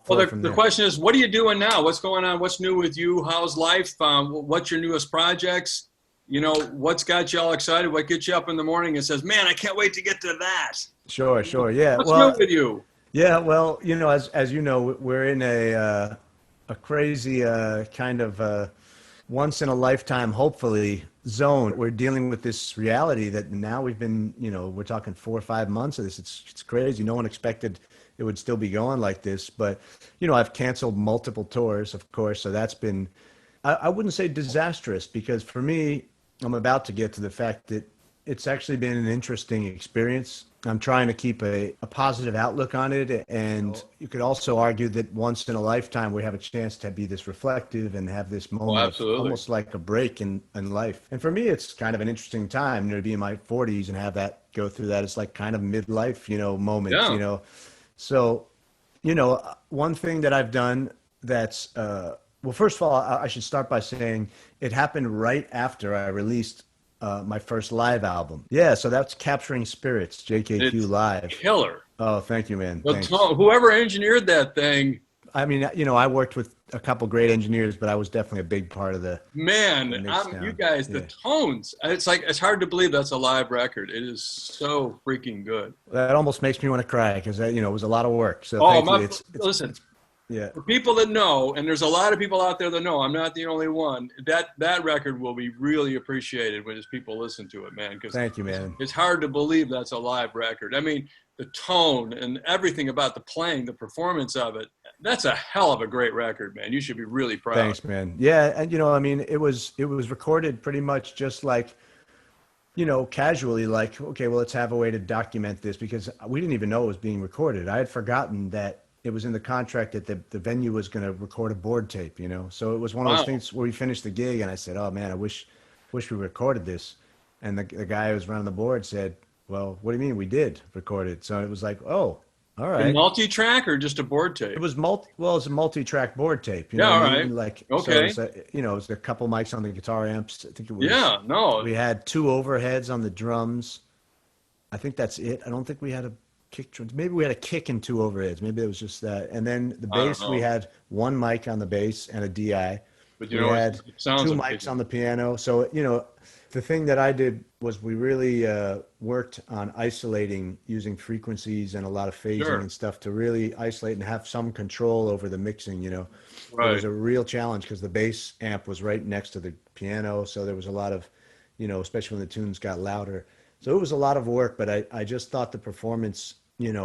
Well, flow from the there. question is, what are you doing now? What's going on? What's new with you? How's life? What's your newest projects? You know, what's got you all excited? What gets you up in the morning and says, man, I can't wait to get to that? Sure, sure. Yeah. What's new Well, with you? yeah. Well, as you know, we're in a crazy kind of once in a lifetime, hopefully, zone. We're dealing with this reality that now we've been, we're talking 4 or 5 months of this. It's crazy. No one expected it would still be going like this. But, I've canceled multiple tours, of course. So that's been, I wouldn't say disastrous because for me, I'm about to get to the fact that it's actually been an interesting experience. I'm trying to keep a positive outlook on it. And you could also argue that once in a lifetime, we have a chance to be this reflective and have this Oh, moment of absolutely. almost like a break in life. And for me, it's kind of an interesting time, to be in my 40s and have that go through that. It's like kind of midlife, moment, Yeah. So, one thing that I've done that's, well, first of all, I should start by saying it happened right after I released my first live album. Yeah, so that's Capturing Spirits, JKQ It's Live. killer. Oh, thank you, man. But Thanks. whoever engineered that thing, I mean, I worked with a couple great engineers, but I was definitely a big part of the man, mix you down. guys, the Yeah. tones. It's like it's hard to believe that's a live record. It is so freaking good. That almost makes me want to cry because, it was a lot of work. So Oh, thank you. my, listen, Yeah. for people that know, and there's a lot of people out there that know, I'm not the only one. That record will be really appreciated when people listen to it, man, because Thank you, man. it's hard to believe that's a live record. I mean, the tone and everything about the playing, the performance of it, that's a hell of a great record, man. You should be really proud. Thanks, man. Yeah, and I mean, it was recorded pretty much just like, casually, like, okay, well, let's have a way to document this because we didn't even know it was being recorded. I had forgotten that it was in the contract that the venue was going to record a board tape, So it was one of those Wow. things where we finished the gig and I said, oh man, I wish we recorded this. And the guy who was running the board said, well, what do you mean we did record it? So it was like, oh, all A right. multi-track or just a board It tape? was it's a multi-track board tape, you know Yeah, what I all right. mean? Like, so it Okay. was it was a couple mics on the guitar amps. I think Yeah, no. we had two overheads on the drums. I think that's it. I don't think we had a kick drum. Maybe we had a kick and two overheads. Maybe it was just that. And then the I don't bass, we know. had one mic on the bass and a DI. But We had it sounds two mics amazing. on the piano. So, the thing that I did was we really worked on isolating using frequencies and a lot of phasing Sure. and stuff to really isolate and have some control over the mixing. It was Right. a real challenge because the bass amp was right next to the piano. So there was a lot of, especially when the tunes got louder. So it was a lot of work, but I just thought the performance,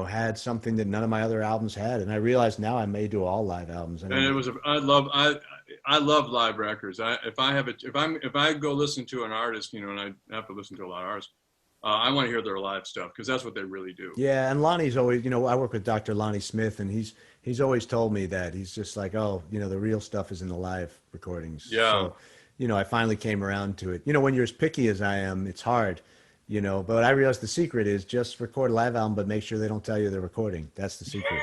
had something that none of my other albums had. And I realized now I may do all live albums. I And mean, I love live records. If I go listen to an artist, and I have to listen to a lot of artists, I want to hear their live stuff because that's what they really do. yeah, and Lonnie's always, I work with Dr. Lonnie Smith, and he's always told me that he's just like, oh, the real stuff is in the live recordings. Yeah. So, I finally came around to it. When you're as picky as I am, it's hard, But I realized the secret is just record a live album, but make sure they don't tell you they're recording. That's the secret.